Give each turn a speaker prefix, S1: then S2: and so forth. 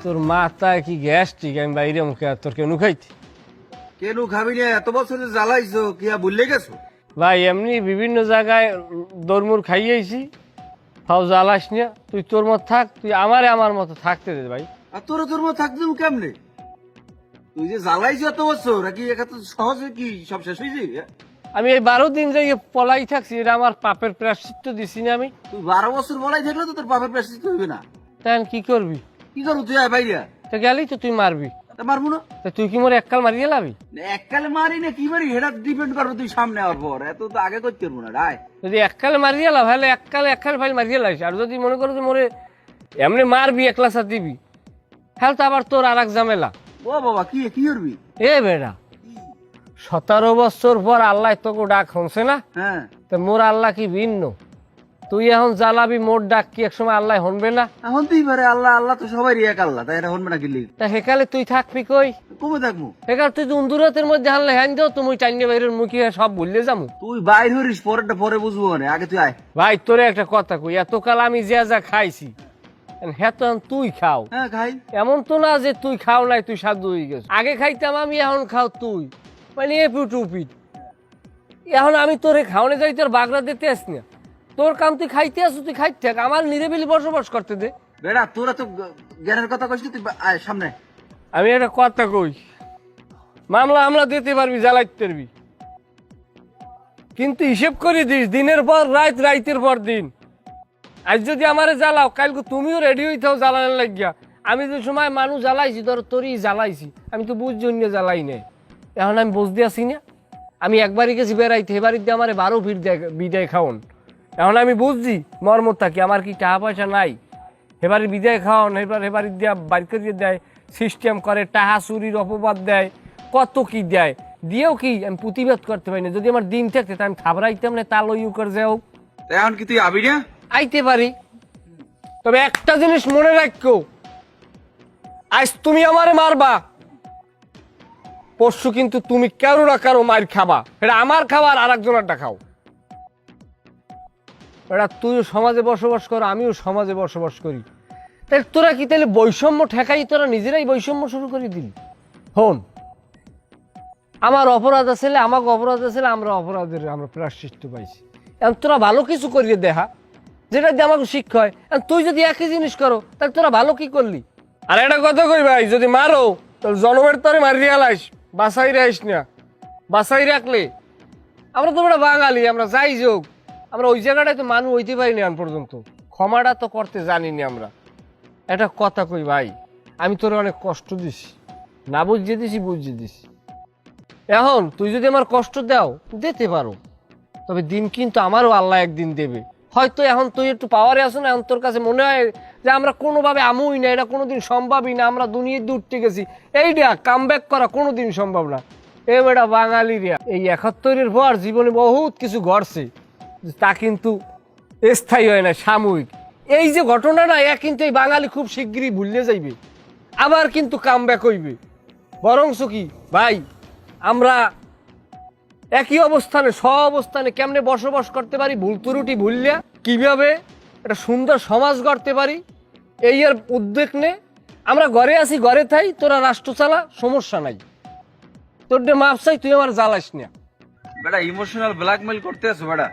S1: তোর মাথায় কি গ্যাস্ট্রিক? আমি বাইরে মুখে তোর কেন খাইতি?
S2: কেন খাবি না? এত বছর জ্বালাইছো কি আর ভুলে গেছো?
S1: ভাই এমনি বিভিন্ন জায়গায় দরমুর খাইয়েছি, তাও জ্বালাস না। তুই তোর মত থাক, তুই আমার মতো থাকতে দে ভাই।
S2: আর তোর মতো থাকতে দেবো কেমনে? তুই যে জ্বালাইছো এত বছর কি এত সহজে কি সব শেষ হয়েছে?
S1: আমি এই 12 দিন যাই পলাই থাকছি, এটা আমার পাপের প্রায়শ্চিত্ত দিছি না আমি।
S2: তুই 12 বছর বলাই থাকলে তো তোর বাপের প্রেসিডেন্ট হইবে না।
S1: তাই কি করবি?
S2: কি করবো তুই? আয় বাইরে।
S1: তো গেলেই তো তুই মারবি।
S2: তা মারবো না?
S1: তা তুই কি মোর এককাল মারিয়ে লাবি?
S2: এককালে মারি না কি মারি সেটা ডিপেন্ড করবো তুই সামনে হওয়ার পর। এত তো আগে করতে পারবো না। রায়
S1: যদি এককালে মারিয়ে লাভ হলে এককাল ফাইল মারিয়ে লাইস। আর যদি মনে করো যে মোরে এমনি মারবি, একলা সাথ দিবি, হ্যাঁ তো আবার তোর আর এক ঝামেলা।
S2: ও বাবা কি কি করবি?
S1: এ বেড়া, 17 বছর পর আল্লাহ তোকে ডাক শুনছে না?
S2: হ্যাঁ
S1: তো মোর আল্লাহ কি ভিন্ন? তুই এখন জ্বালাবি মোর ডাক, কি এক সময় আল্লাহ শুনবে না?
S2: এখন তুই পারে আল্লাহ আল্লাহ তো সবাই এক আল্লাহ, তাই এটা হনবে না কি লিখ?
S1: তা সেকালে তুই থাকবি কই?
S2: কমে থাকবো?
S1: সেকাল তুই উন্দুরাতের মধ্যে হানলে হ্যান দেও, তুমি টাইনে বাইরের মুখে সব ভুললে যাবো।
S2: তুই বাইর হরিস, পরেরটা পরে বুঝবো না, আগে তুই আয়।
S1: ভাই তোরে একটা কথা কই, এতকাল আমি যা খাইছি হ্যাঁ তো তুই খাও।
S2: হ্যাঁ খাই।
S1: এমন তো না যে তুই খাও নাই, তুই সাধু হয়ে গেছ। আগে খাইতাম আমি, এখন খাও তুই, মানে এ টুপিট। এখন আমি তোরে খাওয়ানে যাই, তোর বাগড়া দিতে আস না। তোর কাম তুই খাইতে আসু, তুই খাইতে থাক, আমার নিরিবিলি বসবাস করতে দে।
S2: বেড়া তোরা তো জ্ঞানের কথা কইছিস, তুই আয় সামনে।
S1: আমি একটা কথা কই, মামলা দিতে পারবি, জ্বালাইতে পারবি, কিন্তু হিসেব করে দিস দিনের পর রাত, রাইতের পর দিন। আজ যদি আমারে জ্বালাও, কালকে তুমিও রেডি হইতাও জ্বালানোর লাগিয়া। আমি যে সময় মানুষ জ্বালাইছি, ধর তোরই জ্বালাইছি, আমি তো বুঝ জন্য জ্বালাই নাই। এখন আমি বুঝতে আসি না, আমি একবারই গেছি বেড়াইতে, এবারই দিয়ে আমার 12 বিদায় খাওন। এখন আমি বুঝছি মর্মতা কি, আমার কি টাকা পয়সা নাই, এবারে বিদায় খাওয়ান, এবারে দিয়া বাড়ি করে দেয়, সিস্টেম করে, টাহা চুরির অপবাদ দেয়, কত কি দেয়, দিয়েও কি আমি প্রতিবাদ করতে পারি না। যদি আমার দিন থাকতে তা আমি খাবরাইতাম না, তাল ইউকার যাও।
S2: এখন কি তুই আবি না?
S1: আইতে পারি, তবে একটা জিনিস মনে রাখো, আজ তুমি আমারে মারবা, পরশু কিন্তু তুমি কারো মার খাবা। এটা আমার খাবার আর একজনেরটা খাও। এটা তুইও সমাজে বসবাস কর, আমিও সমাজে বসবাস করি। তাহলে তোরা কি তাহলে বৈষম্য ঠেকাই, তোরা নিজেরাই বৈষম্য শুরু করে দিবি? হন, আমার অপরাধ আছে, আমাকে অপরাধ আছে, আমরা প্রায়শ্চিত্ত পাইছি। এখন তোরা ভালো কিছু করিয়ে দেখা, যেটা দিয়ে আমাকে শিক্ষা হয়। তুই যদি একই জিনিস করো, তাহলে তোরা ভালো কি করলি? আর একটা কথা কই ভাই, যদি মারো তাহলে জনমের তরে মারিয়ে লাইস, বাসাই রাইস না। বাসাই রাখলে আমরা তো বড় বাঙালি, আমরা যাই যোগ, আমরা ওই জায়গাটায় তো মানুষ হইতে পারিনি এখন পর্যন্ত, ক্ষমাটা তো করতে জানিনি আমরা। একটা কথা কই ভাই, আমি তোরে অনেক কষ্ট দিছি, না বুঝিয়ে দিছি, বুঝিয়ে দিছি। এখন তুই যদি আমার কষ্ট দাও, দিতে পারো, তবে দিন কিন্তু আমারও আল্লাহ একদিন দেবে। হয়তো এখন তুই একটু পাওয়ারে আসো না, এখন তোর কাছে মনে হয় যে আমরা কোনোভাবে আমুই না, এটা কোনোদিন সম্ভবই না, আমরা দুনিয়াতে উঠতে গেছি, এইটা কাম ব্যাক করা কোনোদিন সম্ভব না। এ বেটা বাঙালিরা এই 71-এর পর জীবনে বহুত কিছু ঘটছে, তা কিন্তু স্থায়ী হয় না, সাময়িক। এই যে ঘটনাটা, কিন্তু এই বাঙালি খুব শিগগিরই ভুলে যাইবে, আবার কিন্তু কাম ব্যাক হইবে। বরংস কি ভাই, আমরা একই অবস্থানে অবস্থানে কেমনে বসবাস করতে পারি, ভুল ত্রুটি ভুললিয়া কিভাবে একটা সুন্দর সমাজ গড়তে পারি, এই এর উদ্যোগ নে। আমরা ঘরে আছি, ঘরে থাই, তোরা রাষ্ট্র চালা, সমস্যা নাই। তোর মাপ চাই, তুই আমার জ্বালাস না।
S2: বেটা ইমোশনাল ব্ল্যাকমেল করতে আছো বেটা।